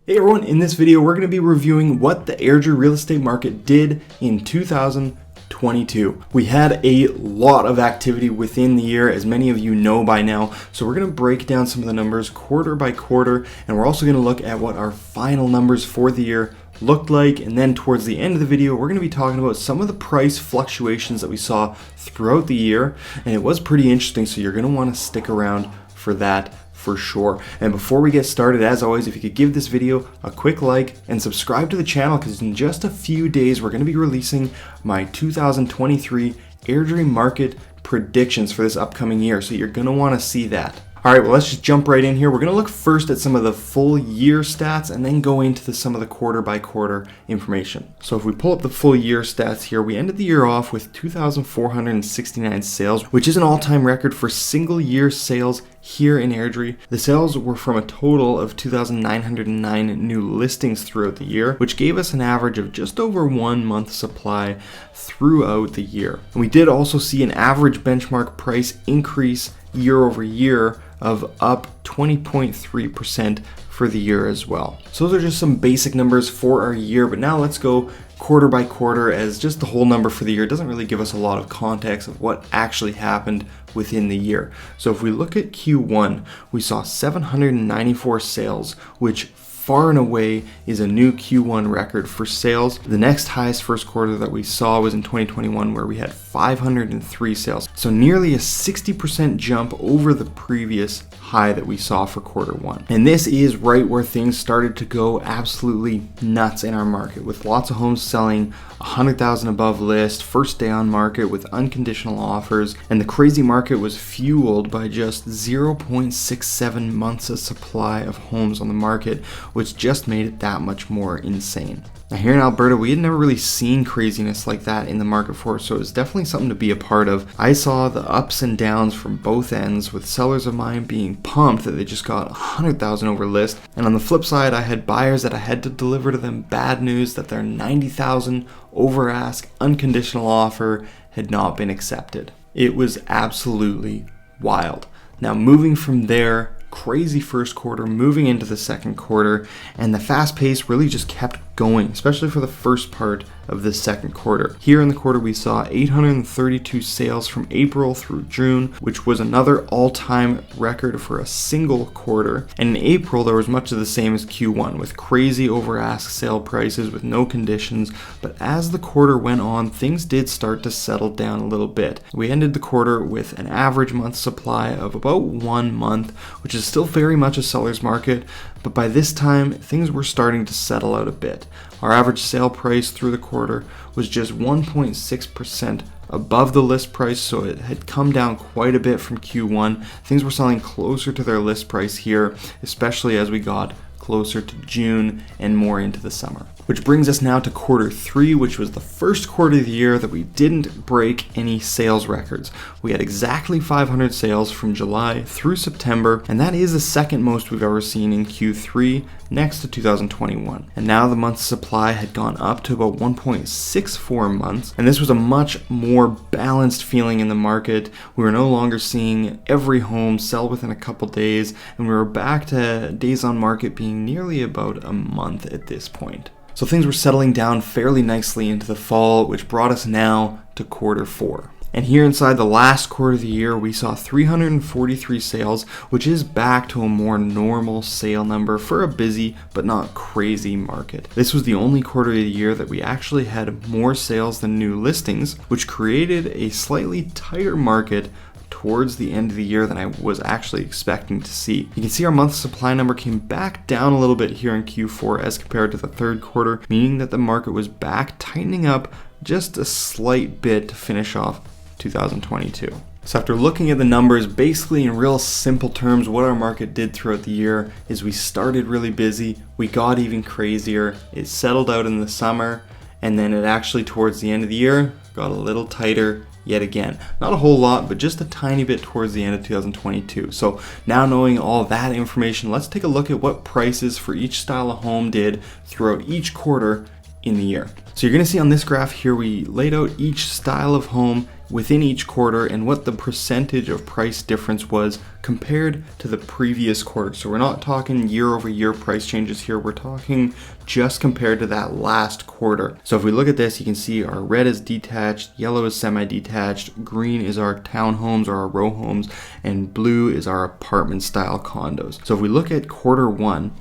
Hey everyone, in this video we're going to be reviewing what the Airdrie real estate market did in 2022. We had a lot of activity within the year, as many of you know by now, so we're going to break down some of the numbers quarter by quarter, and we're also going to look at what our final numbers for the year looked like, and then towards the end of the video we're going to be talking about some of the price fluctuations that we saw throughout the year, and it was pretty interesting, so you're going to want to stick around for that for sure. And before we get started, as always, if you could give this video a quick like and subscribe to the channel, because in just a few days we're going to be releasing my 2023 Airdrie market predictions for this upcoming year, so you're going to want to see that. Alright, well, let's just jump right in here. We're going to look first at some of the full year stats and then go into some of the quarter by quarter information. So if we pull up the full year stats here, we ended the year off with 2,469 sales, which is an all-time record for single year sales here in Airdrie. The sales were from a total of 2,909 new listings throughout the year, which gave us an average of just over 1 month supply throughout the year. And we did also see an average benchmark price increase year over year of up 20.3% for the year as well. So those are just some basic numbers for our year, but now let's go quarter by quarter, as just the whole number for the year doesn't really give us a lot of context of what actually happened within the year. So if we look at Q1, we saw 794 sales, which far and away is a new Q1 record for sales. The next highest first quarter that we saw was in 2021, where we had 503 sales. So nearly a 60% jump over the previous high that we saw for quarter one. And this is right where things started to go absolutely nuts in our market, with lots of homes selling 100,000 above list, first day on market with unconditional offers, and the crazy market was fueled by just 0.67 months of supply of homes on the market, which just made it that much more insane. Now here in Alberta, we had never really seen craziness like that in the market before, so it was definitely something to be a part of. I saw the ups and downs from both ends, with sellers of mine being pumped that they just got 100,000 over list, and on the flip side, I had buyers that I had to deliver to them bad news that their 90,000 over ask unconditional offer had not been accepted. It was absolutely wild. Now moving from there, crazy first quarter, moving into the second quarter, and the fast pace really just kept going, especially for the first part of the second quarter. Here in the quarter, we saw 832 sales from April through June, which was another all-time record for a single quarter. And in April, there was much of the same as Q1, with crazy over-ask sale prices with no conditions. But as the quarter went on, things did start to settle down a little bit. We ended the quarter with an average month supply of about 1 month, which is still very much a seller's market, but by this time, things were starting to settle out a bit. Our average sale price through the quarter was just 1.6% above the list price, so it had come down quite a bit from Q1. Things were selling closer to their list price here, especially as we got closer to June and more into the summer. Which brings us now to quarter three, which was the first quarter of the year that we didn't break any sales records. We had exactly 500 sales from July through September, and that is the second most we've ever seen in Q3, next to 2021. And now the month's supply had gone up to about 1.64 months, and this was a much more balanced feeling in the market. We were no longer seeing every home sell within a couple days, and we were back to days on market being nearly about a month at this point. So things were settling down fairly nicely into the fall, which brought us now to quarter four. And here inside the last quarter of the year, we saw 343 sales, which is back to a more normal sale number for a busy but not crazy market. This was the only quarter of the year that we actually had more sales than new listings, which created a slightly tighter market towards the end of the year than I was actually expecting to see. You can see our month supply number came back down a little bit here in Q4 as compared to the third quarter, meaning that the market was back tightening up just a slight bit to finish off 2022. So after looking at the numbers, basically in real simple terms, what our market did throughout the year is we started really busy, we got even crazier, it settled out in the summer, and then it actually towards the end of the year got a little tighter yet again. Not a whole lot, but just a tiny bit towards the end of 2022. So now knowing all that information, let's take a look at what prices for each style of home did throughout each quarter in the year. So you're going to see on this graph here, we laid out each style of home within each quarter and what the percentage of price difference was compared to the previous quarter. So we're not talking year over year price changes here, we're talking just compared to that last quarter. So if we look at this, you can see our red is detached, yellow is semi-detached, green is our townhomes or our row homes, and blue is our apartment style condos. So if we look at quarter one,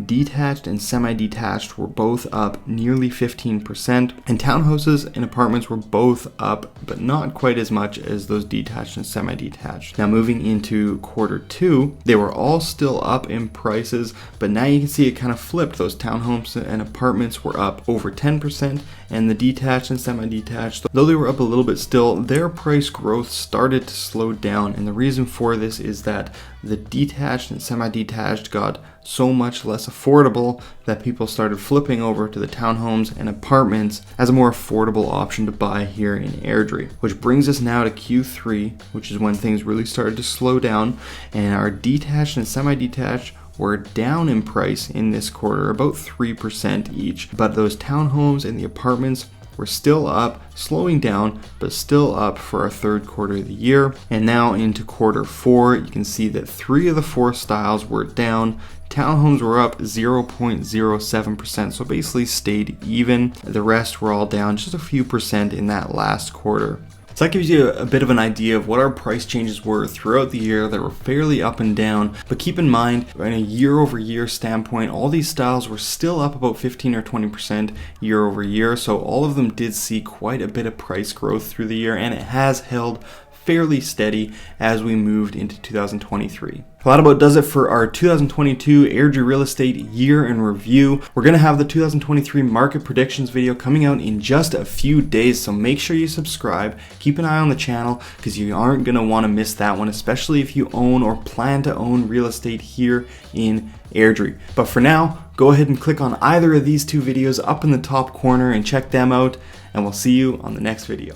detached and semi-detached were both up nearly 15%, and townhouses and apartments were both up, but not quite as much as those detached and semi-detached. Now moving into quarter two, they were all still up in prices, but now you can see it kind of flipped. Those townhomes and apartments were up over 10%, and the detached and semi-detached, though they were up a little bit still, their price growth started to slow down. And the reason for this is that the detached and semi-detached got so much less affordable that people started flipping over to the townhomes and apartments as a more affordable option to buy here in Airdrie. Which brings us now to Q3, which is when things really started to slow down, and our detached and semi-detached were down in price in this quarter, about 3% each, but those townhomes and the apartments were still up, slowing down, but still up for our third quarter of the year. And now into quarter four, you can see that 3 of the 4 styles were down. Townhomes were up 0.07%, so basically stayed even. The rest were all down just a few percent in that last quarter. So that gives you a bit of an idea of what our price changes were throughout the year. They were fairly up and down, but keep in mind, in a year over year standpoint, all these styles were still up about 15 or 20% year over year. So all of them did see quite a bit of price growth through the year, and it has held fairly steady as we moved into 2023. Well, that about does it for our 2022 Airdrie Real Estate Year in Review. We're going to have the 2023 Market Predictions video coming out in just a few days, so make sure you subscribe. Keep an eye on the channel because you aren't going to want to miss that one, especially if you own or plan to own real estate here in Airdrie. But for now, go ahead and click on either of these 2 videos up in the top corner and check them out, and we'll see you on the next video.